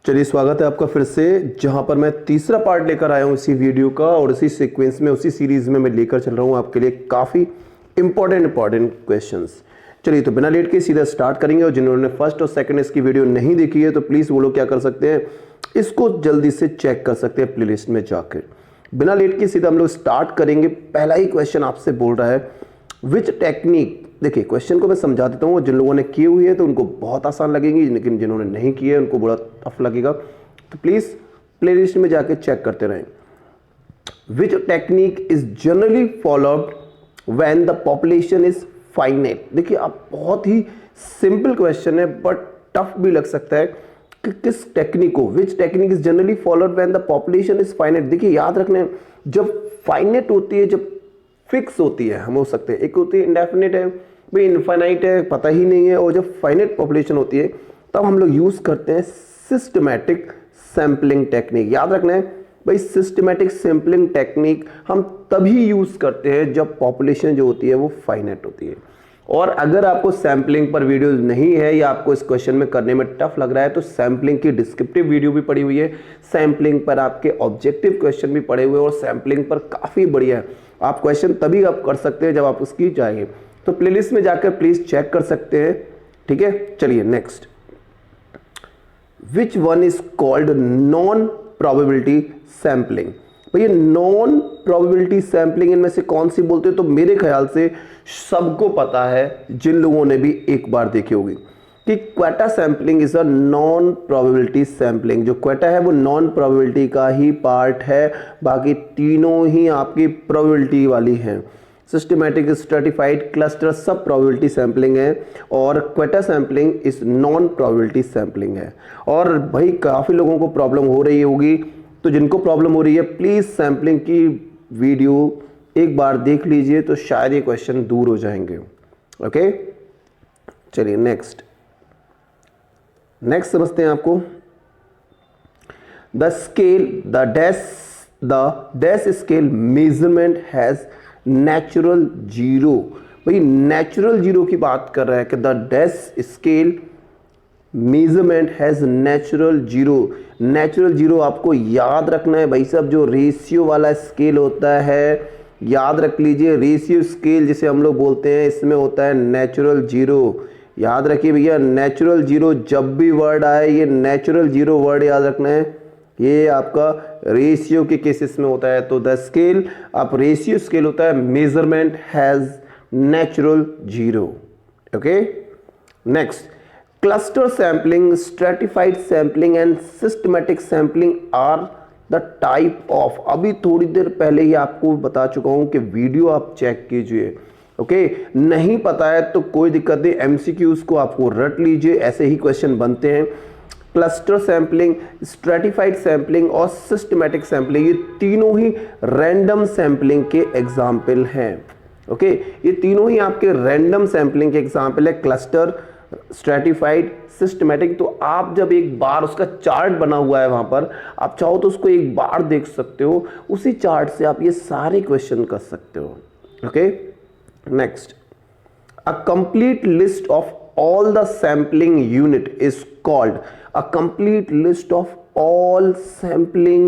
चलिए स्वागत है आपका फिर से, जहां पर मैं तीसरा पार्ट लेकर आया हूं इसी वीडियो का। और इसी सीक्वेंस में, उसी सीरीज में मैं लेकर चल रहा हूं आपके लिए काफ़ी इंपॉर्टेंट क्वेश्चंस। चलिए तो बिना लेट के सीधा स्टार्ट करेंगे। और जिन्होंने फर्स्ट और सेकंड इसकी वीडियो नहीं देखी है तो प्लीज़ वो लोग क्या कर सकते हैं, इसको जल्दी से चेक कर सकते हैं प्लेलिस्ट में जाकर। बिना लेट के सीधा हम लोग स्टार्ट करेंगे। पहला ही क्वेश्चन आपसे बोल रहा है विच टेक्निक। देखिए क्वेश्चन को मैं समझा देता हूँ। जिन लोगों ने किए हुए है तो उनको बहुत आसान लगेगी, लेकिन जिन्होंने नहीं किए उनको बड़ा टफ लगेगा। तो प्लीज प्लेलिस्ट में जाके चेक करते रहें। Which technique is generally followed when the population is finite. देखिए आप, बहुत ही सिंपल क्वेश्चन है बट टफ भी लग सकता है कि किस टेक्निक को, which technique is generally followed when the population is finite. देखिए याद रखना, जब फाइनाइट होती है, जब फिक्स होती है, हम हो सकते हैं, एक होती है इंडेफिनिट है, भाई इनफाइनाइट है, पता ही नहीं है। और जब फाइनाइट पॉपुलेशन होती है तब हम लोग यूज करते हैं सिस्टमैटिक सैंपलिंग टेक्निक। याद रखना है भाई, सिस्टमैटिक सैंपलिंग टेक्निक हम तभी यूज करते हैं जब पॉपुलेशन जो होती है वो फाइनाइट होती है। और अगर आपको सैंपलिंग पर वीडियो नहीं है या आपको इस क्वेश्चन में करने में टफ लग रहा है तो सैंपलिंग की डिस्क्रिप्टिव वीडियो भी पड़ी हुई है, सैंपलिंग पर आपके ऑब्जेक्टिव क्वेश्चन भी पड़े हुए हैं और सैंपलिंग पर काफी बढ़िया है। आप क्वेश्चन तभी आप कर सकते हैं जब आप उसकी चाहिए, तो प्लेलिस्ट में जाकर प्लीज चेक कर सकते हैं। ठीक है, चलिए next. Which one is called non probability sampling. भैया नॉन प्रोबेबिलिटी सैंपलिंग इनमें से कौन सी बोलते हैं? तो मेरे ख्याल से सबको पता है, जिन लोगों ने भी एक बार देखी होगी, कि Quetta sampling is a non probability sampling. जो क्वेटा है वो नॉन प्रोबेबिलिटी का ही पार्ट है, बाकी तीनों ही आपकी प्रोबेबिलिटी वाली हैं। सिस्टमैटिक, स्ट्रेटिफाइड, क्लस्टर सब प्रोबेबिलिटी सैंपलिंग है और क्वेटा सैंपलिंग इस नॉन प्रोबेबिलिटी सैंपलिंग है। और भाई काफ़ी लोगों को प्रॉब्लम हो रही होगी, तो जिनको प्रॉब्लम हो रही है प्लीज़ सैंपलिंग की वीडियो एक बार देख लीजिए, तो शायद ये क्वेश्चन दूर हो जाएंगे। ओके, चलिए नेक्स्ट समझते हैं आपको। The dash scale measurement has natural zero. भाई नेचुरल जीरो की बात कर रहा है कि the dash scale measurement has natural zero. Natural zero आपको याद रखना है भाई साहब, जो रेशियो वाला स्केल होता है, याद रख लीजिए, रेशियो स्केल जिसे हम लोग बोलते हैं, इसमें होता है नेचुरल जीरो। याद रखिए भैया, नेचुरल जीरो जब भी वर्ड आए, ये नेचुरल जीरो वर्ड याद रखना है, ये आपका रेशियो के केसेस में होता है। तो द स्केल आप रेशियो स्केल होता है, measurement has natural zero. Okay, next. Cluster sampling, stratified sampling and systematic sampling are the type of. अभी थोड़ी देर पहले ही आपको बता चुका हूं कि वीडियो आप चेक कीजिए। ओके, नहीं पता है तो कोई दिक्कत नहीं, एमसीक्यूज को आपको रट लीजिए, ऐसे ही क्वेश्चन बनते हैं। क्लस्टर सैंपलिंग, स्ट्रेटिफाइड सैंपलिंग और सिस्टमैटिक सैंपलिंग, ये तीनों ही रैंडम सैंपलिंग के एग्जाम्पल हैं। ओके, ये तीनों ही आपके रैंडम सैंपलिंग के एग्जाम्पल है, क्लस्टर, स्ट्रेटिफाइड, सिस्टमैटिक। तो आप जब एक बार, उसका चार्ट बना हुआ है वहां पर, आप चाहो तो उसको एक बार देख सकते हो, उसी चार्ट से आप ये सारे क्वेश्चन कर सकते हो। Okay, next. A complete list of all the sampling unit is called, a complete list of all sampling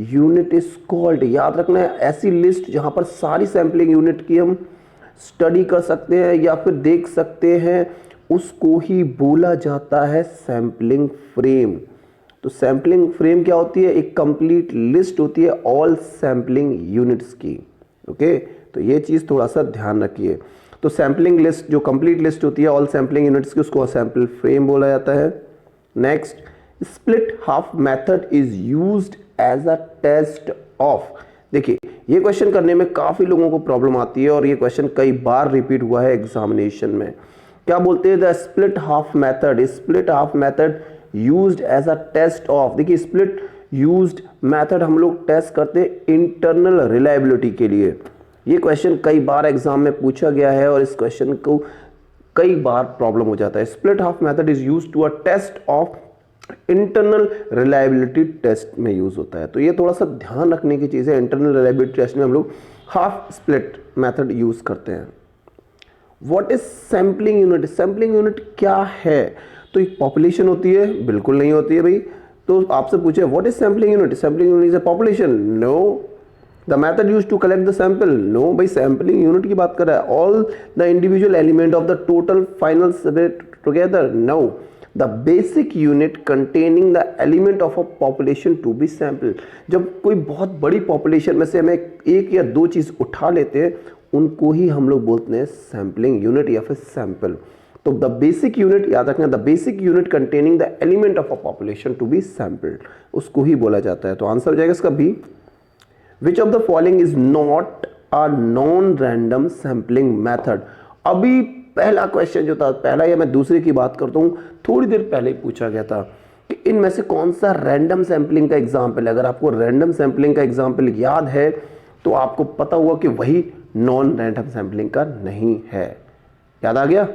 unit is called। याद रखना है, ऐसी लिस्ट जहां पर सारी सैंपलिंग यूनिट की हम स्टडी कर सकते हैं या फिर देख सकते हैं, उसको ही बोला जाता है सैंपलिंग फ्रेम। तो सैंपलिंग फ्रेम क्या होती है? एक कंप्लीट लिस्ट होती है ऑल सैंपलिंग यूनिट्स की। ओके, तो ये चीज थोड़ा सा ध्यान रखिए। तो सैंपलिंग लिस्ट, जो कंप्लीट लिस्ट होती है ऑल सैंपलिंग यूनिट्स की, उसको सैंपल फ्रेम बोला जाता है। Next, split half method is used as a test of. देखिए ये क्वेश्चन करने में काफी लोगों को प्रॉब्लम आती है और ये क्वेश्चन कई बार रिपीट हुआ है एग्जामिनेशन में। क्या बोलते हैं? The split half method, split half method used as a test of. देखिए स्प्लिट यूज्ड मेथड हम लोग टेस्ट करते हैं इंटरनल रिलायबिलिटी के लिए। ये क्वेश्चन कई बार एग्जाम में पूछा गया है और इस क्वेश्चन को कई बार प्रॉब्लम हो जाता है। Split half method is used to a test of internal reliability test में यूज होता है। तो ये थोड़ा सा ध्यान रखने की चीज है, इंटरनल रिलायबिलिटी टेस्ट में हम लोग हाफ स्प्लिट मेथड यूज करते हैं। What is sampling unit? Sampling unit क्या है? तो एक पॉपुलेशन होती है? बिल्कुल नहीं होती है भाई। तो आपसे पूछे what is sampling unit, sampling unit is a population, no. The method use to collect the sample, no भाई सैम्पलिंग यूनिट की बात कर रहा है। All the individual element of the total final together, no. The basic unit containing the element of a population to be sample. जब कोई बहुत बड़ी पॉपुलेशन में से हमें एक या दो चीज उठा लेते हैं उनको ही हम लोग बोलते हैं सैम्पलिंग यूनिट या फिर सैंपल। तो द बेसिक यूनिट याद रखना, the basic unit containing the element of a population to be sampled, उसको ही बोला जाता है। तो आंसर हो जाएगा इसका B. Which of the following is not a non random sampling method. अभी पहला क्वेश्चन जो था, पहला या मैं दूसरे की बात करता हूं, थोड़ी देर पहले पूछा गया था कि इनमें से कौन सा रैंडम सैंपलिंग का एग्जाम्पल है। अगर आपको रैंडम सैंपलिंग का एग्जाम्पल याद है तो आपको पता हुआ कि वही नॉन रैंडम सैंपलिंग का नहीं है। याद आ गया?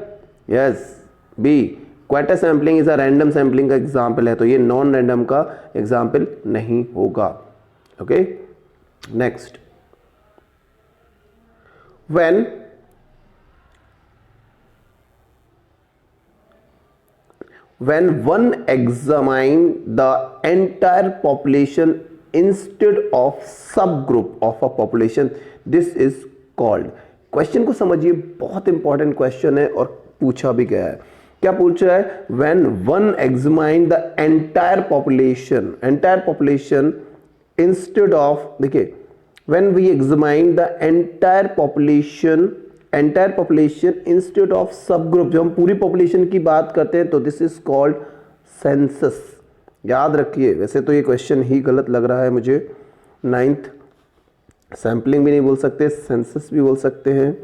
Yes, B quota sampling is a random sampling का एग्जाम्पल है, तो ये नॉन रैंडम का एग्जाम्पल नहीं होगा। Okay, next, when one examine the entire population instead of subgroup of a population, this is called। Question को समझिए, बहुत इंपॉर्टेंट क्वेश्चन है और पूछा भी गया है। क्या पूछ रहा है? when one examine the entire population instead of, देखिए when we examine the entire population instead of sub group, जब हम पूरी पॉपुलेशन की बात करते हैं तो दिस इज कॉल्ड सेंसस। याद रखिए, वैसे तो ये क्वेश्चन ही गलत लग रहा है मुझे, 9th सैंपलिंग भी नहीं बोल सकते, सेंसस भी बोल सकते हैं,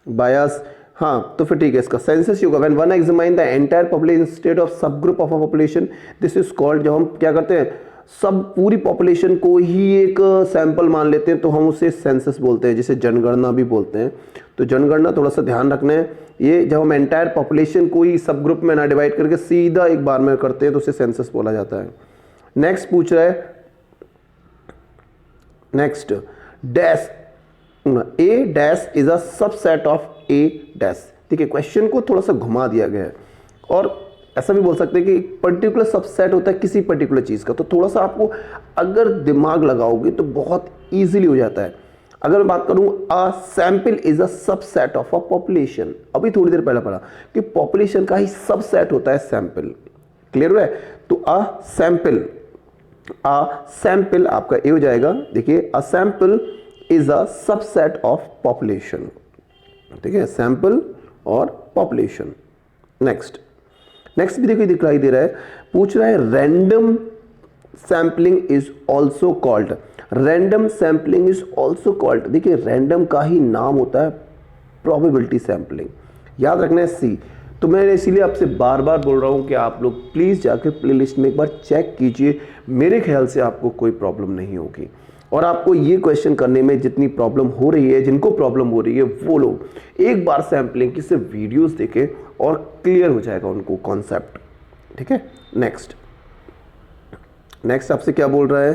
बायस, हाँ तो फिर ठीक है, इसका सेंसस ही होगा। When one examine the entire population instead of sub group of a population, this is called, जब हम क्या करते हैं सब पूरी पॉपुलेशन को ही एक सैंपल मान लेते हैं तो हम उसे सेंसस बोलते हैं, जिसे जनगणना भी बोलते हैं। तो जनगणना थोड़ा सा ध्यान रखना है, ये जब हम एंटायर पॉपुलेशन को ही सब ग्रुप में ना डिवाइड करके सीधा एक बार में करते हैं तो उसे सेंसस बोला जाता है। नेक्स्ट पूछ रहा है, next dash, A dash is a subset of A dash. ठीक है, क्वेश्चन को थोड़ा सा घुमा दिया गया है और ऐसा भी बोल सकते हैं कि पर्टिकुलर सबसेट होता है किसी पर्टिकुलर चीज़ का, तो थोड़ा सा आपको अगर दिमाग लगाओगे तो बहुत इजीली हो जाता है। अगर मैं बात करूं, a sample is a subset of a population, अभी थोड़ी देर पहले पढ़ा कि पॉपुलेशन का ही सबसेट होता है सैंपल। क्लियर हुआ है? तो अ सैंपल आपका ए हो जाएगा। देखिए, a sample is a subset of population. ठीक है, सैंपल और पॉपुलेशन। नेक्स्ट भी देखिए दिखाई दे रहा है, पूछ रहा है random sampling is also called, random sampling is also called. देखिए, रैंडम का ही नाम होता है प्रोबेबिलिटी सैंपलिंग। याद रखना है सी। तो मैं इसीलिए आपसे बार बार बोल रहा हूं कि आप लोग प्लीज जाकर प्लेलिस्ट में एक बार चेक कीजिए, मेरे ख्याल से आपको कोई प्रॉब्लम नहीं होगी। और आपको ये क्वेश्चन करने में जितनी प्रॉब्लम हो रही है, जिनको प्रॉब्लम हो रही है वो लोग एक बार सैंपलिंग की सिर्फ वीडियोस देखें और क्लियर हो जाएगा उनको कॉन्सेप्ट। ठीक है, नेक्स्ट आपसे क्या बोल रहा है,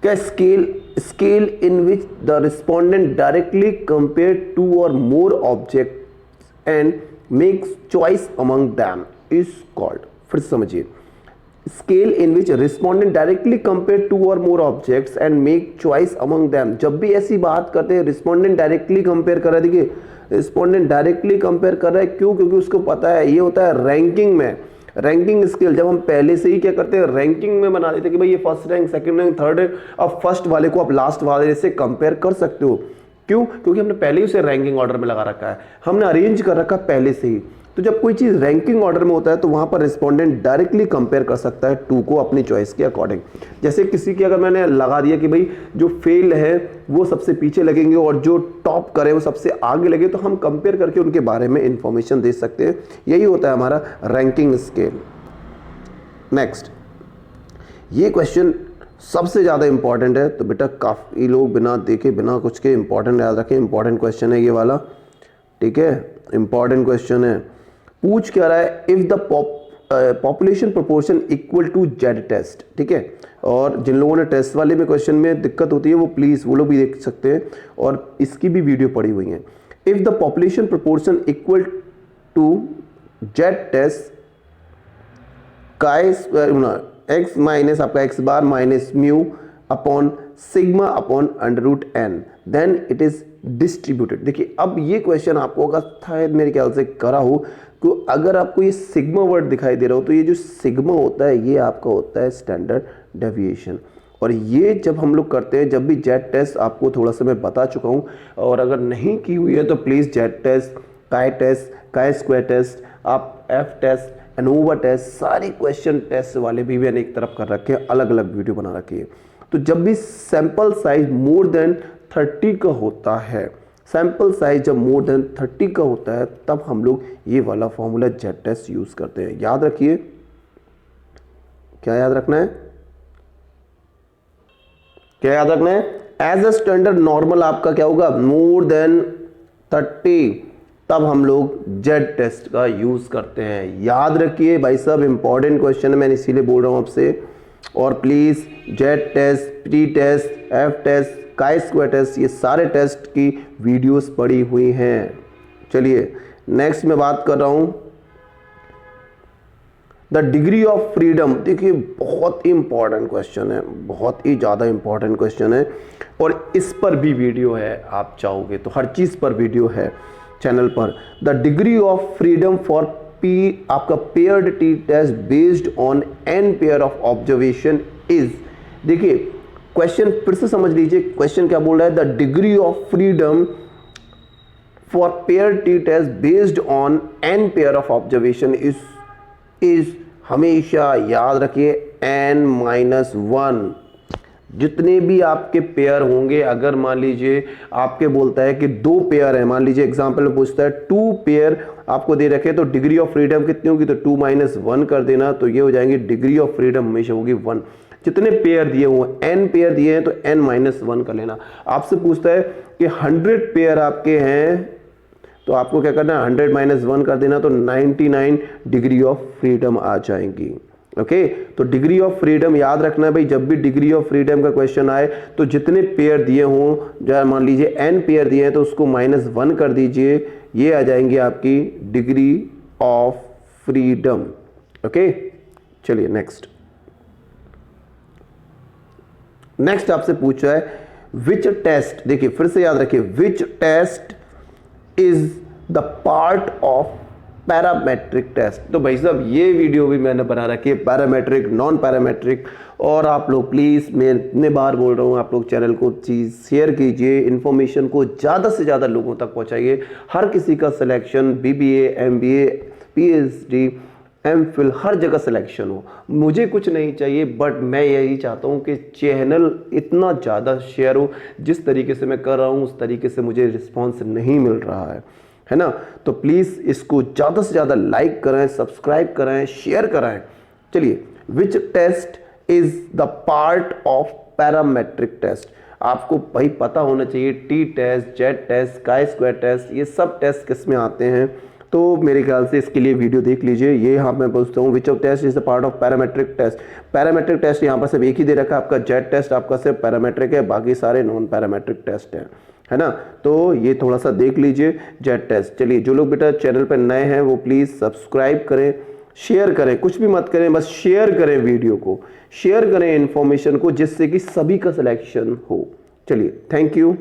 क्या scale in which the respondent directly compare two और more object and makes choice among them is called. फिर समझिए, scale in which respondent directly compare two और more objects and make choice among them. जब भी ऐसी बात करते हैं, रिस्पोंडेंट डायरेक्टली कंपेयर कर रहा है, देखिए रिस्पोंडेंट डायरेक्टली कंपेयर कर रहा है, क्यों? क्योंकि उसको पता है ये होता है रैंकिंग में, रैंकिंग स्केल। जब हम पहले से ही क्या करते हैं, रैंकिंग में बना देते हैं कि भाई ये first rank, second rank, third rank, अब फर्स्ट वाले को आप लास्ट वाले से कंपेयर कर सकते हो। क्यों? क्योंकि हमने पहले ही उसे रैंकिंग ऑर्डर में लगा रखा है, हमने अरेंज कर रखा पहले से ही। तो जब कोई चीज रैंकिंग ऑर्डर में होता है तो वहां पर रिस्पोंडेंट डायरेक्टली कंपेयर कर सकता है टू को अपनी चॉइस के अकॉर्डिंग। जैसे किसी की अगर मैंने लगा दिया कि भाई जो फेल है वो सबसे पीछे लगेंगे और जो टॉप करे वो सबसे आगे लगे, तो हम कंपेयर करके उनके बारे में इंफॉर्मेशन दे सकते हैं। यही होता है हमारा रैंकिंग स्केल। नेक्स्ट, ये क्वेश्चन सबसे ज़्यादा इंपॉर्टेंट है, तो बेटा काफ़ी लोग बिना देखे बिना कुछ के इंपॉर्टेंट याद रखें। इंपॉर्टेंट क्वेश्चन है ये वाला, ठीक है, इंपॉर्टेंट क्वेश्चन है। पूछ क्या रहा है, if the population proportion equal to Z test. ठीक है, और जिन लोगों ने टेस्ट वाले में क्वेश्चन में दिक्कत होती है वो प्लीज़ वो लोग भी देख सकते हैं और इसकी भी वीडियो पड़ी हुई है। If the population proportion equal to Z test chi square X minus आपका X bar minus mu upon sigma upon under root N, then it is distributed. देखिए अब ये क्वेश्चन आपको अगर शायद मेरे ख्याल से करा हो, तो अगर आपको ये सिग्मा वर्ड दिखाई दे रहा हो तो ये जो सिग्मा होता है ये आपका होता है स्टैंडर्ड डेविएशन। और ये जब हम लोग करते हैं, जब भी जेड टेस्ट आपको थोड़ा सा मैं बता चुका हूँ, और अगर नहीं की हुई है तो please Z test, chi square test, आप एफ टेस्ट, एनोवा टेस्ट, सारे क्वेश्चन टेस्ट वाले भी मैंने एक तरफ कर रखे हैं, अलग अलग वीडियो बना रखी है। तो जब भी सैंपल साइज मोर देन 30 का होता है, सैंपल साइज जब मोर देन 30 का होता है, तब हम लोग ये वाला फॉर्मूला जेड टेस्ट यूज करते हैं। याद रखिए, क्या याद रखना है, क्या याद रखना है, एज अ स्टैंडर्ड नॉर्मल आपका क्या होगा, मोर देन 30, तब हम लोग जेड टेस्ट का यूज करते हैं। याद रखिए भाई साहब, इंपॉर्टेंट क्वेश्चन है, मैंने इसीलिए बोल रहा हूं आपसे। और please Z test, pre test, F test, chi square test, ये सारे टेस्ट की वीडियोस पड़ी हुई हैं। चलिए नेक्स्ट मैं बात कर रहा हूं द डिग्री ऑफ फ्रीडम। देखिए बहुत ही इंपॉर्टेंट क्वेश्चन है, बहुत ही ज़्यादा इंपॉर्टेंट क्वेश्चन है, और इस पर भी वीडियो है, आप चाहोगे तो हर चीज़ पर वीडियो है चैनल पर। The degree of freedom for P आपका paired T test based on N pair of observation is. देखिए क्वेश्चन फिर से समझ लीजिए, क्वेश्चन क्या बोल रहा है, the degree of freedom for pair T test based on N pair of observation is हमेशा याद रखिए n-1। जितने भी आपके पेयर होंगे, अगर मान लीजिए आपके बोलता है कि 2 पेयर है, मान लीजिए एग्जांपल में पूछता है 2 पेयर आपको दे रखे, तो डिग्री ऑफ फ्रीडम कितनी होगी, तो 2-1 कर देना, तो ये हो जाएंगे डिग्री ऑफ फ्रीडम हमेशा होगी 1। जितने पेयर दिए हुए n पेयर दिए हैं तो n-1 कर लेना। आपसे पूछता है कि 100 पेयर आपके हैं, तो आपको क्या करना है, 100-1 कर देना, तो 99 डिग्री ऑफ फ्रीडम आ जाएंगी। ओके तो डिग्री ऑफ फ्रीडम याद रखना है भाई, जब भी डिग्री ऑफ फ्रीडम का क्वेश्चन आए तो जितने पेयर दिए हों, जो मान लीजिए n पेयर दिए हैं तो उसको -1 कर दीजिए, ये आ जाएंगे आपकी डिग्री ऑफ फ्रीडम। ओके चलिए नेक्स्ट आपसे पूछा है विच टेस्ट। देखिए फिर से याद रखिए, which test is the part of parametric test. तो भाई साहब ये वीडियो भी मैंने बना रखी है, पैरामेट्रिक, नॉन पैरामेट्रिक, और आप लोग प्लीज़, मैं इतने बार बोल रहा हूँ, आप लोग चैनल को चीज़ शेयर कीजिए, इन्फॉर्मेशन को ज़्यादा से ज़्यादा लोगों तक पहुँचाइए। हर किसी का selection BBA, MBA, PhD, MPhil हर जगह सिलेक्शन हो, मुझे कुछ नहीं चाहिए, बट मैं यही चाहता हूँ कि चैनल इतना ज़्यादा शेयर हो। जिस तरीके से मैं कर रहा हूँ उस तरीके से मुझे रिस्पॉन्स नहीं मिल रहा है ना, तो प्लीज़ इसको ज़्यादा से ज़्यादा लाइक करें, सब्सक्राइब करें, शेयर कराएं। चलिए, which test is the part of parametric test. आपको भाई पता होना चाहिए, T test, Z test, chi square test, ये सब टेस्ट किस में आते हैं। तो मेरे ख्याल से इसके लिए वीडियो देख लीजिए। ये यहाँ मैं पूछता हूँ which of test is the part of parametric test. Parametric test यहाँ पर सिर्फ एक ही दे रखा है, आपका जेड टेस्ट आपका सिर्फ पैरामेट्रिक है, बाकी सारे नॉन पैरामेट्रिक टेस्ट हैं, है ना। तो ये थोड़ा सा देख लीजिए जेड टेस्ट। चलिए, जो लोग बेटा चैनल पर नए हैं वो प्लीज़ सब्सक्राइब करें, शेयर करें, कुछ भी मत करें, बस शेयर करें वीडियो को, शेयर करें इन्फॉर्मेशन को, जिससे कि सभी का सिलेक्शन हो। चलिए, थैंक यू।